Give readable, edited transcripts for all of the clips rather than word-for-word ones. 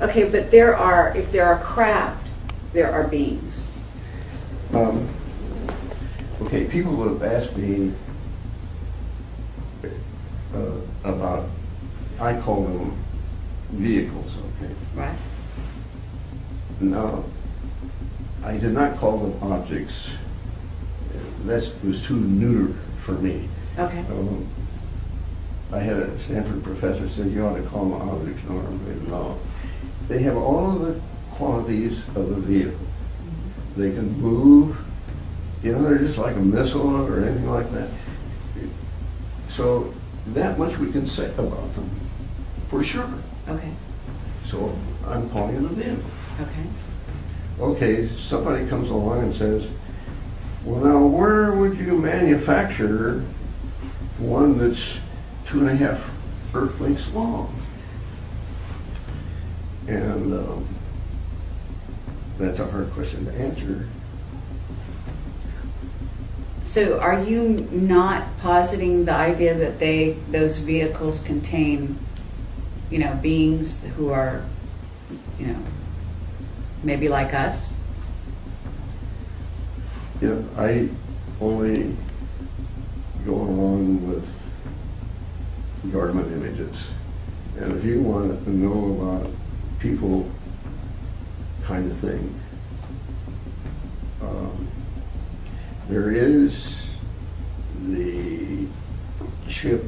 Okay, but if there are craft, there are beings. Okay, people have asked me about, I call them vehicles, okay? Right. No, I did not call them objects. That was too neuter for me. Okay. I had a Stanford professor said you ought to call them objects. No, they have all of the qualities of a vehicle. Mm-hmm. They can move. You know, they're just like a missile or anything like that. So that much we can say about them, for sure. Okay. So I'm calling it a vehicle. Okay. Okay, somebody comes along and says, well, now where would you manufacture one that's 2.5 Earth lengths long? And that's a hard question to answer. So are you not positing the idea that those vehicles contain, beings who are, maybe like us? Yeah, I only go along with government images. And if you want to know about people kind of thing, there is the ship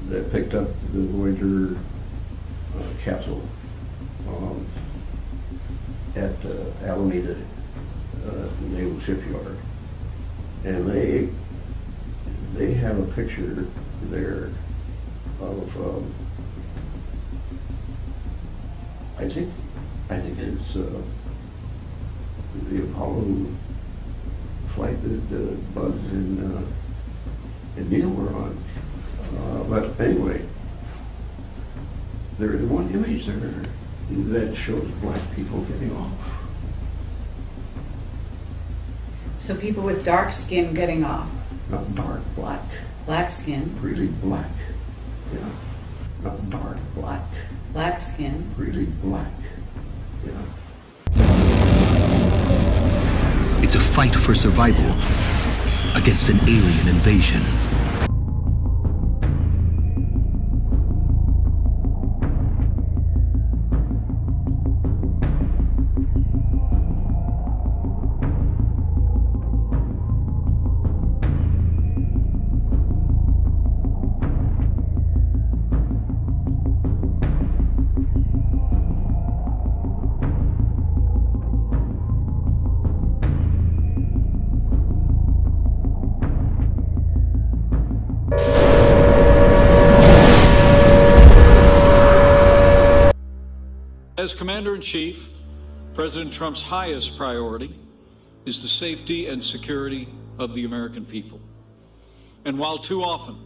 that picked up the Voyager capsule at Alameda Naval Shipyard, and they have a picture there of I think it's the Apollo flight that Buzz and Neil were on. But anyway, there is one image there that shows black people getting off. So people with dark skin getting off. Not dark, black. Black skin. Really black. Yeah. Not dark, black. Black skin. Really black. Yeah. It's a fight for survival against an alien invasion. As Commander-in-Chief, President Trump's highest priority is the safety and security of the American people. And while too often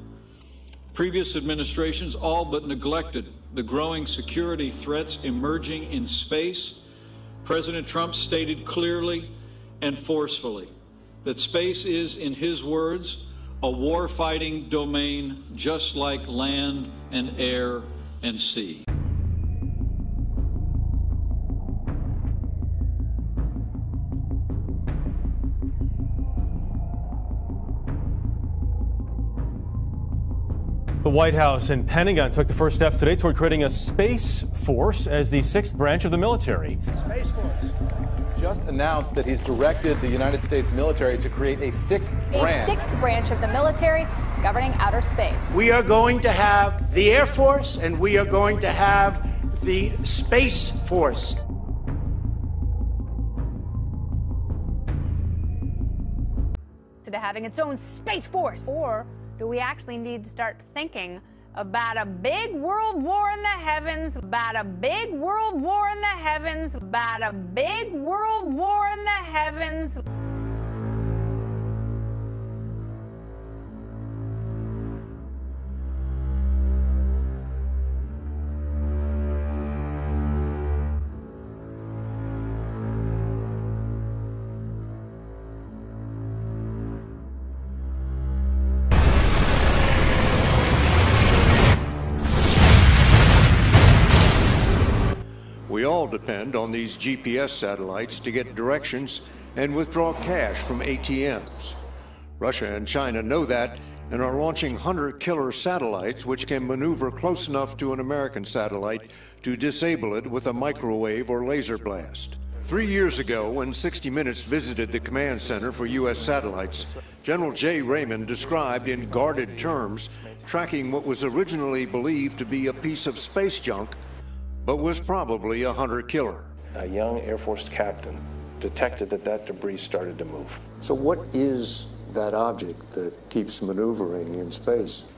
previous administrations all but neglected the growing security threats emerging in space, President Trump stated clearly and forcefully that space is, in his words, a war-fighting domain just like land and air and sea. The White House and Pentagon took the first steps today toward creating a space force as the 6th branch of the military. Space Force just announced that he's directed the United States military to create a 6th branch. A 6th branch of the military governing outer space. We are going to have the Air Force and we are going to have the Space Force. To having its own Space Force? Or do we actually need to start thinking about a big world war in the heavens, about a big world war in the heavens, about a big world war in the heavens? depend on these GPS satellites to get directions and withdraw cash from ATMs. Russia and China know that and are launching hunter-killer satellites which can maneuver close enough to an American satellite to disable it with a microwave or laser blast. 3 years ago, when 60 Minutes visited the command center for U.S. satellites, General Jay Raymond described in guarded terms tracking what was originally believed to be a piece of space junk, but was probably a hunter-killer. A young Air Force captain detected that debris started to move. So what is that object that keeps maneuvering in space?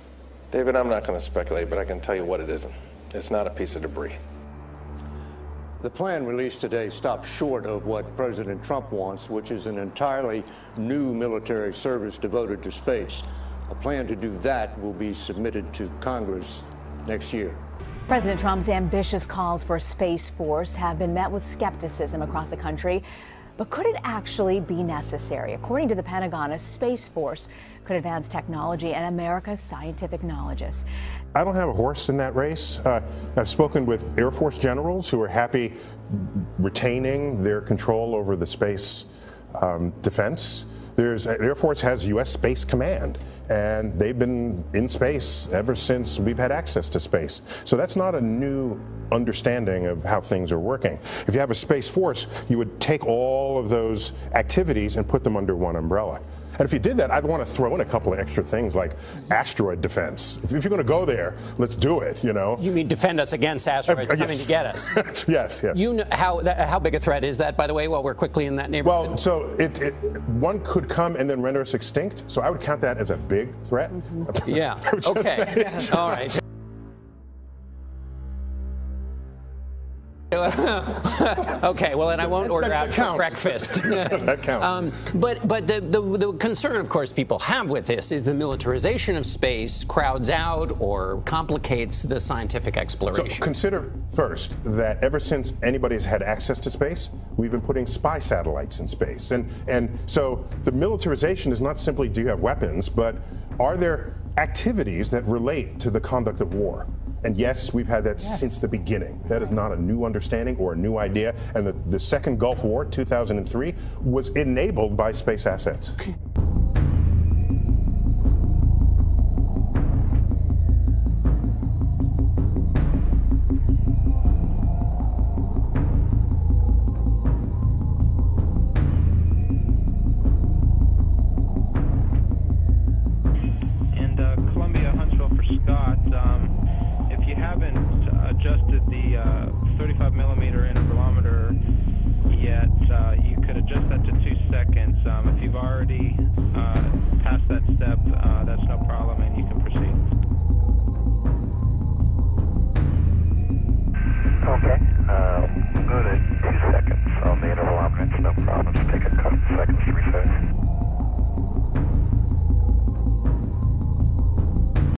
David, I'm not going to speculate, but I can tell you what it isn't. It's not a piece of debris. The plan released today stops short of what President Trump wants, which is an entirely new military service devoted to space. A plan to do that will be submitted to Congress next year. President Trump's ambitious calls for a Space Force have been met with skepticism across the country. But could it actually be necessary? According to the Pentagon, a Space Force could advance technology and America's scientific knowledges. I don't have a horse in that race. I've spoken with Air Force generals who are happy retaining their control over the space defense. Air Force has U.S. Space Command, and they've been in space ever since we've had access to space. So that's not a new understanding of how things are working. If you have a Space Force, you would take all of those activities and put them under one umbrella. And if you did that, I'd want to throw in a couple of extra things like asteroid defense. If you're going to go there, let's do it, you know. You mean defend us against asteroids coming to get us? Yes, yes. You know how big a threat is that, by the way, while we're quickly in that neighborhood? Well, so one could come and then render us extinct. So I would count that as a big threat. Mm-hmm. Yeah. Okay. All right. Okay, well, then I won't order out for breakfast. That counts. But the concern, of course, people have with this is the militarization of space crowds out or complicates the scientific exploration. So consider first that ever since anybody's had access to space, we've been putting spy satellites in space. And so the militarization is not simply do you have weapons, but are there activities that relate to the conduct of war? And yes, we've had that since the beginning. That is not a new understanding or a new idea. And the second Gulf War, 2003, was enabled by space assets. Adjusted the 35mm